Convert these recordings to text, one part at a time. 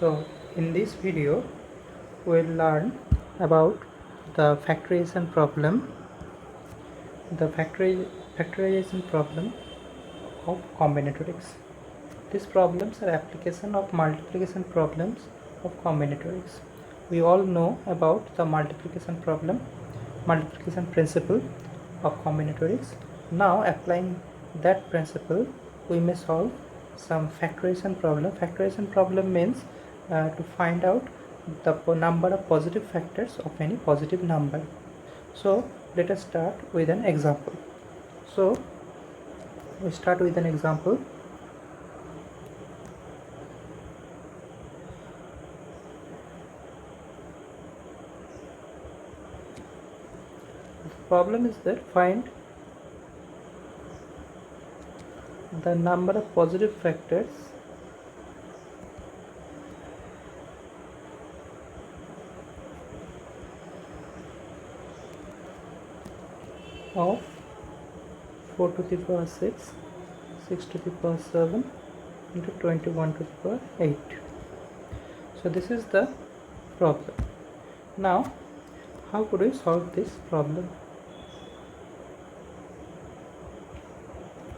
So in this video we'll learn about the factorization problem of combinatorics. These problems are application of multiplication problems of combinatorics. We all know about the multiplication principle of combinatorics. Now applying that principle, we may solve some factorization problem. Factorization problem means to find out the number of positive factors of any positive number. So let us start with an example. So we start with an example. The problem is that find the number of positive factors of 4 to the power 6, 6 to the power 7 into 21 to the power 8. So this is the problem. Now how could we solve this problem?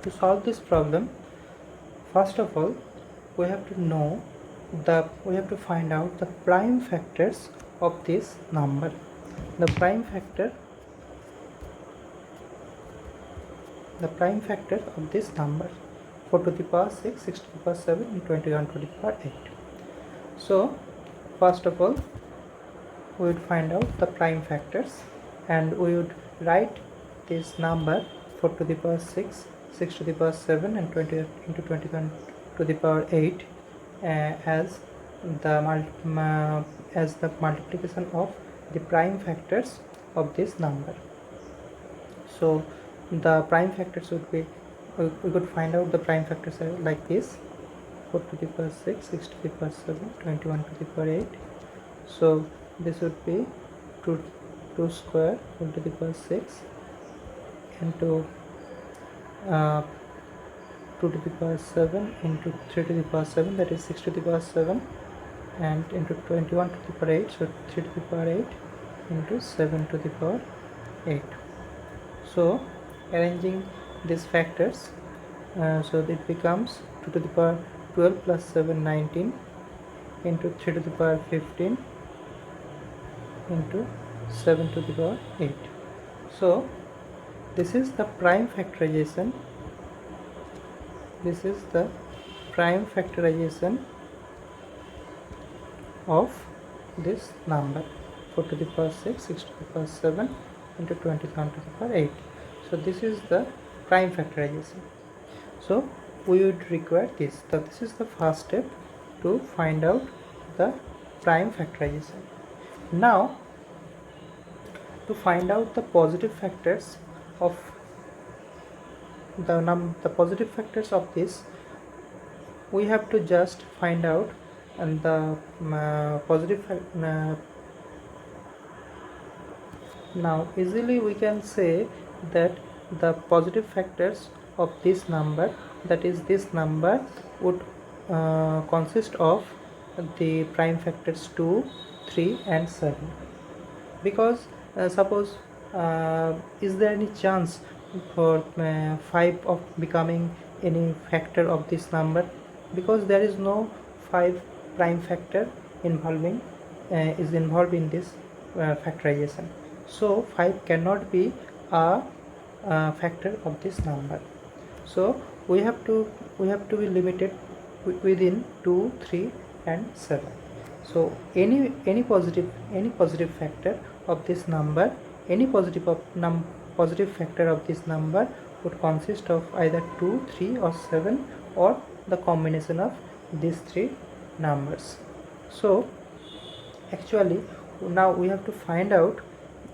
To solve this problem, first of all we have to find out the prime factors of this number. The prime factor of this number, 4 to the power 6, 6 to the power 7 and 21 to the power 8. So first of all we would find out the prime factors and we would write this number 4 to the power 6, 6 to the power 7 and 20 into 21 to the power 8 as the multiplication of the prime factors of this number. So the prime factors would be, we could find out the prime factors are like this: 4 to the power 6, 6 to the power 7, 21 to the power 8. So this would be 2 square 4 to the power 6 into 2 to the power 7 into 3 to the power 7, that is 6 to the power 7, and into 21 to the power 8, so 3 to the power 8 into 7 to the power 8. So arranging these factors, so it becomes 2 to the power 12 plus 7, 19 into 3 to the power 15 into 7 to the power 8. So this is the prime factorization. This is the prime factorization of this number, 4 to the power 6, 6 to the power 7 into 21 to the power 8. So this is the prime factorization. So we would require this. So this is the first step to find out the prime factorization. Now to find out the positive factors of the positive factors of this, we have to just find out and the now easily we can say that the positive factors of this number, that is this number, would consist of the prime factors 2, 3 and 7. Because suppose is there any chance for 5 of becoming any factor of this number? Because there is no 5 prime factor involved in this factorization. So 5 cannot be a factor of this number. So we have to be limited within 2, 3 and 7. So any positive factor of this number, any positive factor of this number would consist of either 2, 3 or 7, or the combination of these three numbers. So actually now we have to find out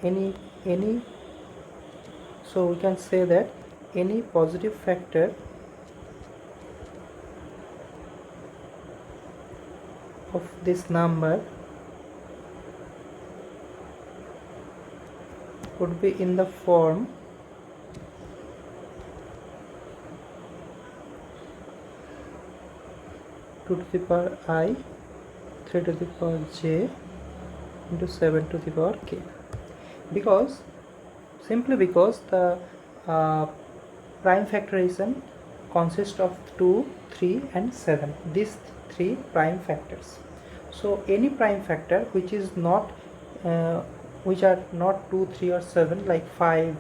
any so we can say that any positive factor of this number would be in the form 2 to the power I, 3 to the power j into 7 to the power k, because simply because the prime factorization consists of 2, 3 and 7, these three prime factors. So any prime factor which is not which are not 2, 3 or 7, like 5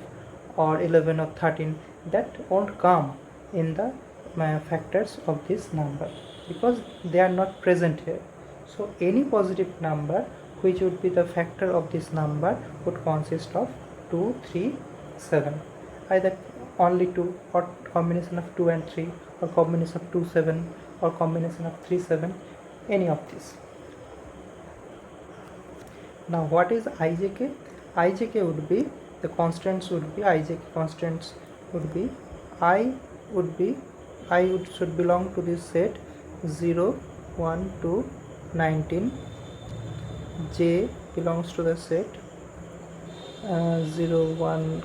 or 11 or 13, that won't come in the factors of this number because they are not present here. So any positive number which would be the factor of this number would consist of 2, 3, 7, either only 2 or combination of 2 and 3 or combination of 2, 7 or combination of 3, 7, any of these. Now what is ijk? Ijk would be, the constants would be, ijk constants would be, I should belong to this set 0, 1 to 19, j belongs to the set 0, 1,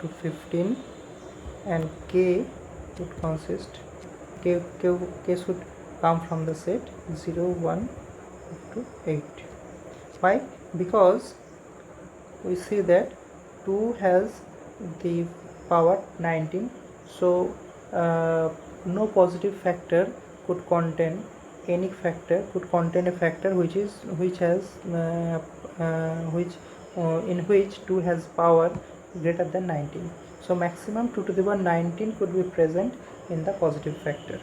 to 15, and k would consist, k should come from the set 0, 1 to 8. Why? Because we see that 2 has the power 19, so no positive factor could contain any factor, could contain a factor which has in which 2 has power greater than 19. So maximum 2 to the power 19 could be present in the positive factor,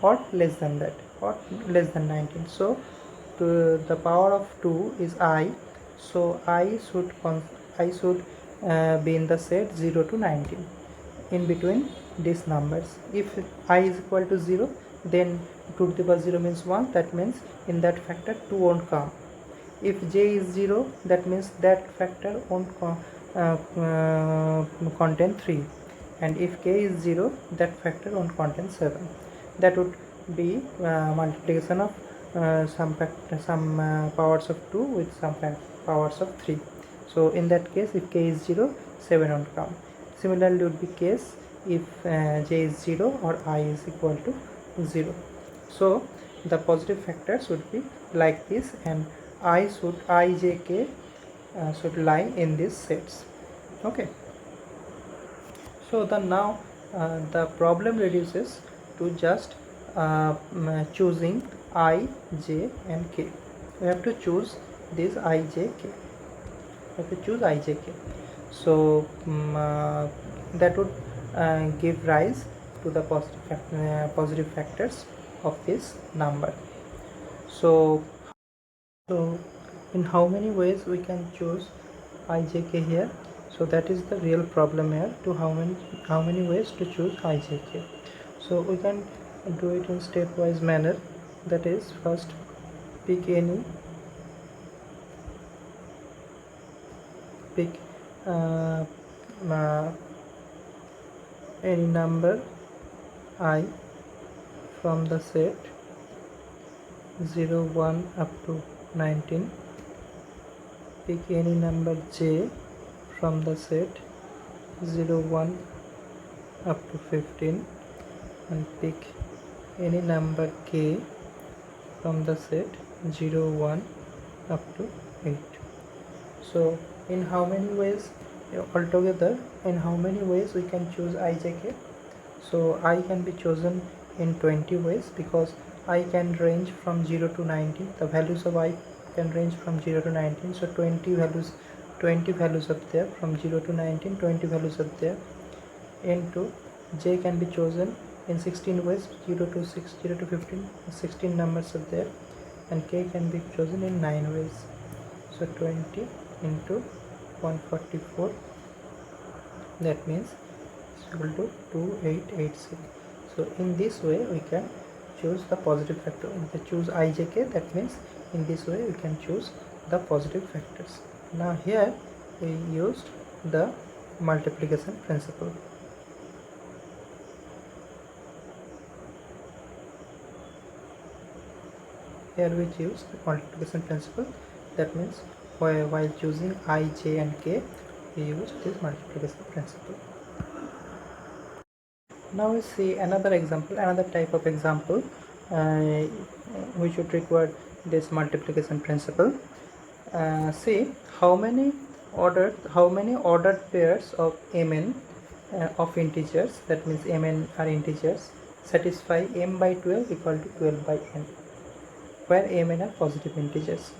or less than that, or less than 19. So the power of 2 is I, so I should be in the set 0 to 19, in between these numbers. If I is equal to 0, then 2 to the power 0 means 1, that means in that factor 2 won't come. If j is 0, that means that factor won't contain 3, and if k is 0, that factor won't contain 7. That would be multiplication of some powers of 2 with some powers of 3. So in that case, if k is 0, 7 won't come. Similarly would be case if j is 0 or I is equal to 0. So the positive factors would be like this, and ijk should lie in these sets. Okay. So now the problem reduces to just choosing I, j and k. We have to choose this I, j, k. We have to choose I, j, k. So that would give rise to the positive factors of this number. So in how many ways we can choose I, j, k here? So that is the real problem here, to how many ways to choose I, j, k. So we can do it in stepwise manner. That is, first pick any number I from the set 0, 1 up to 19. Pick any number j from the set 0, 1 up to 15, and pick any number k from the set 0, 1 up to 8. So in how many ways altogether, in how many ways we can choose I, j, k? So I can be chosen in 20 ways, because I can range from 0 to 19. The values of I can range from 0 to 19, so 20 values up there, from 0 to 19, 20 values up there. Into j can be chosen in 16 ways, 0 to 6, 0 to 15, 16 numbers up there, and k can be chosen in 9 ways. So 20 into 144, that means it's equal to 2886. So in this way we can choose the positive factor. If we choose I, j, k, that means in this way we can choose the positive factors. Now here we used the multiplication principle. Here we choose the multiplication principle. That means while choosing I, j and k, we use this multiplication principle. Now we see another example, another type of example. we should require this multiplication principle. See how many ordered pairs of mn of integers, that means mn are integers, satisfy m by 12 equal to 12 by n, where mn are positive integers.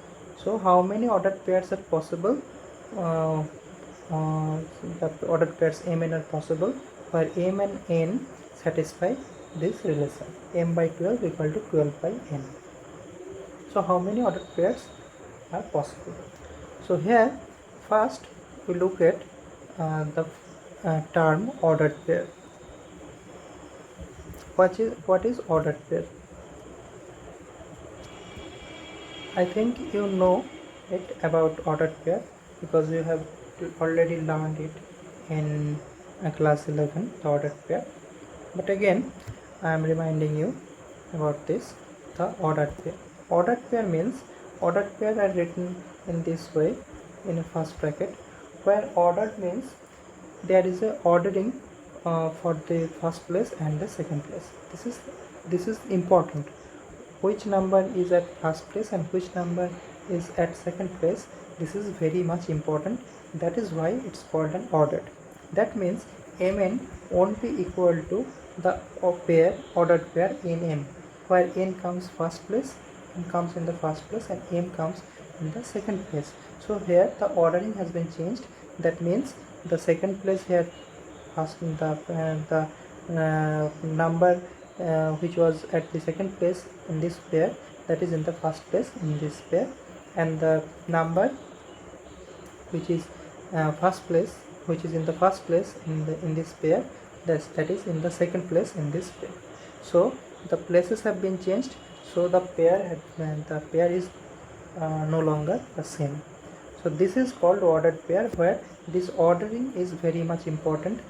So how many ordered pairs are possible? The ordered pairs mn are possible where m and n satisfy this relation, m by 12 equal to 12 by n. So how many ordered pairs are possible? So here first we look at the term ordered pair. What is ordered pair? I think you know it about ordered pair because you have already learned it in class 11, the ordered pair. But again I am reminding you about this, the ordered pair. Ordered pair means ordered pair are written in this way in a first bracket, where ordered means there is a ordering for the first place and the second place. This is important. Which number is at first place and which number is at second place, this is very much important. That is why it's called an ordered. That means mn won't be equal to the ordered pair in m, where n comes first place, n comes in the first place and m comes in the second place. So here the ordering has been changed. That means the second place here, the number which was at the second place in this pair, that is in the first place in this pair, and the number which is first place, which is in the first place in this pair, that is in the second place in this pair. So the places have been changed, so the pair is no longer the same. So this is called ordered pair, where this ordering is very much important.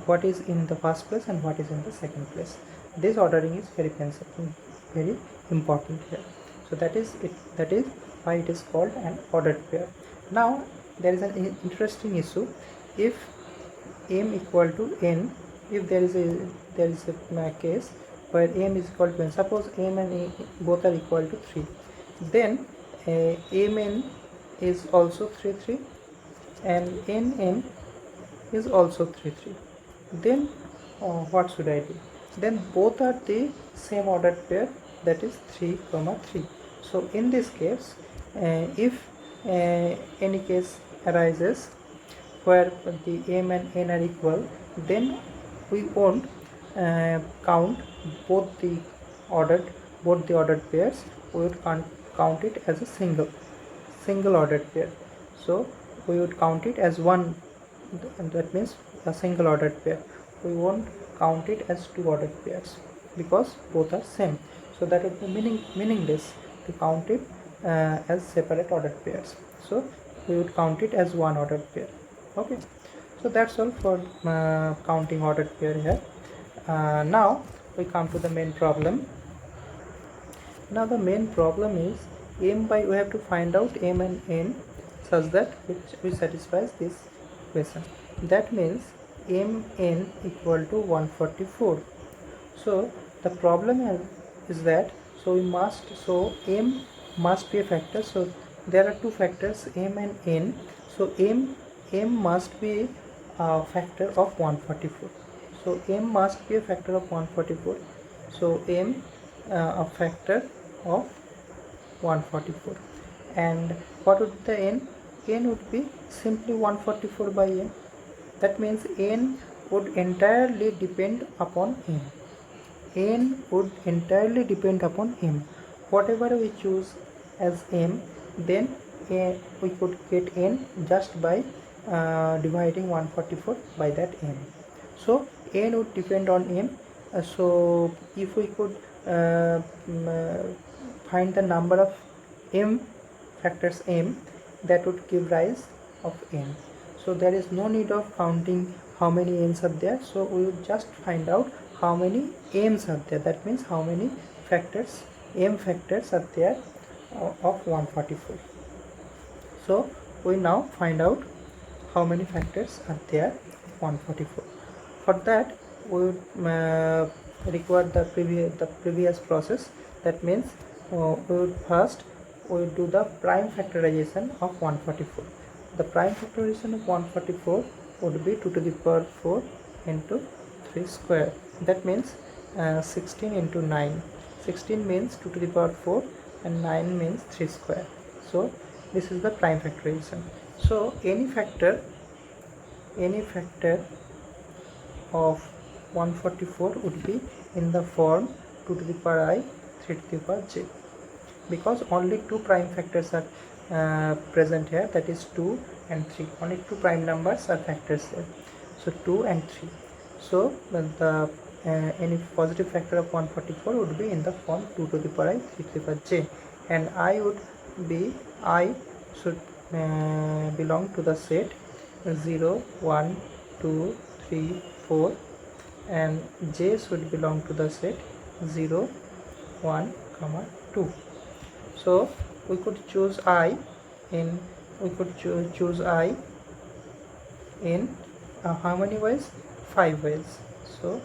What is in the first place and what is in the second place, this ordering is very important here. So that is it. That is why it is called an ordered pair. Now there is an interesting issue. If m equal to n, if there is a case where m is equal to n, suppose m and a both are equal to 3, then mn is also 3 3 and nn is also 3 3. Then what should I do? Then both are the same ordered pair, that is 3 3. So in this case, if any case arises where the m and n are equal, then we won't count both the ordered pairs. We would count it as a single ordered pair. So we would count it as one, that means a single ordered pair. We won't count it as two ordered pairs because both are same. So that would be meaningless to count it as separate ordered pairs. So we would count it as one ordered pair. Okay, so that's all for counting ordered pair here. Now we come to the main problem. Now the main problem is we have to find out m and n such that which satisfies this equation. That means mn equal to 144. So the problem is that m must be a factor. So there are two factors, m and n. So m must be a factor of 144. So m must be a factor of 144. So m a factor of 144. And what would be the n? N would be simply 144 by n. That means n would entirely depend upon m. N would entirely depend upon m. Whatever we choose as m, then we could get n just by dividing 144 by that n. So n would depend on m. So if we could find the number of m factors m, that would give rise of n. So there is no need of counting how many n's are there. So we would just find out how many m's are there. That means how many factors, m factors are there of 144. So we now find out how many factors are there of 144. For that we would require the previous process. That means we would do the prime factorization of 144. The prime factorization of 144 would be 2 to the power 4 into 3 square. That means 16 into 9. 16 means 2 to the power 4 and 9 means 3 square. So this is the prime factorization. So any factor of 144 would be in the form 2 to the power I, 3 to the power j, because only two prime factors are present here, that is 2 and 3. Only two prime numbers are factors here, so 2 and 3. So the any positive factor of 144 would be in the form 2 to the power I, 3 to the power j, and I should belong to the set 0, 1, 2, 3, 4, and j should belong to the set 0, 1, 2. So we could choose I in how many ways? 5 ways. So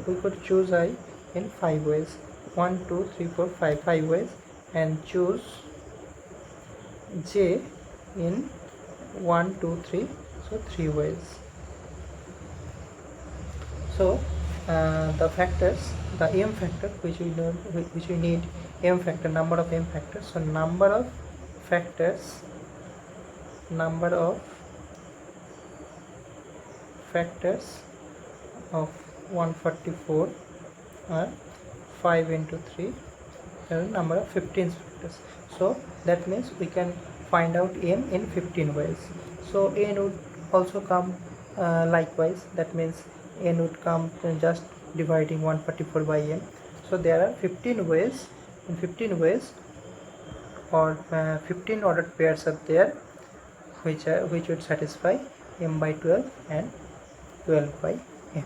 we could choose I in 5 ways. 1, 2, 3, 4, 5 ways, and choose j in 1, 2, 3, so 3 ways. So the factors, the m factor which we need m factor, number of m factors. So number of factors of 144 are 5 into 3, number of 15 factors. So that means we can find out m in 15 ways. So n would also come likewise. That means n would come just dividing 144 by m. So there are 15 ways. In 15 ways, or 15 ordered pairs are there, which would satisfy m by 12 and 12 by m.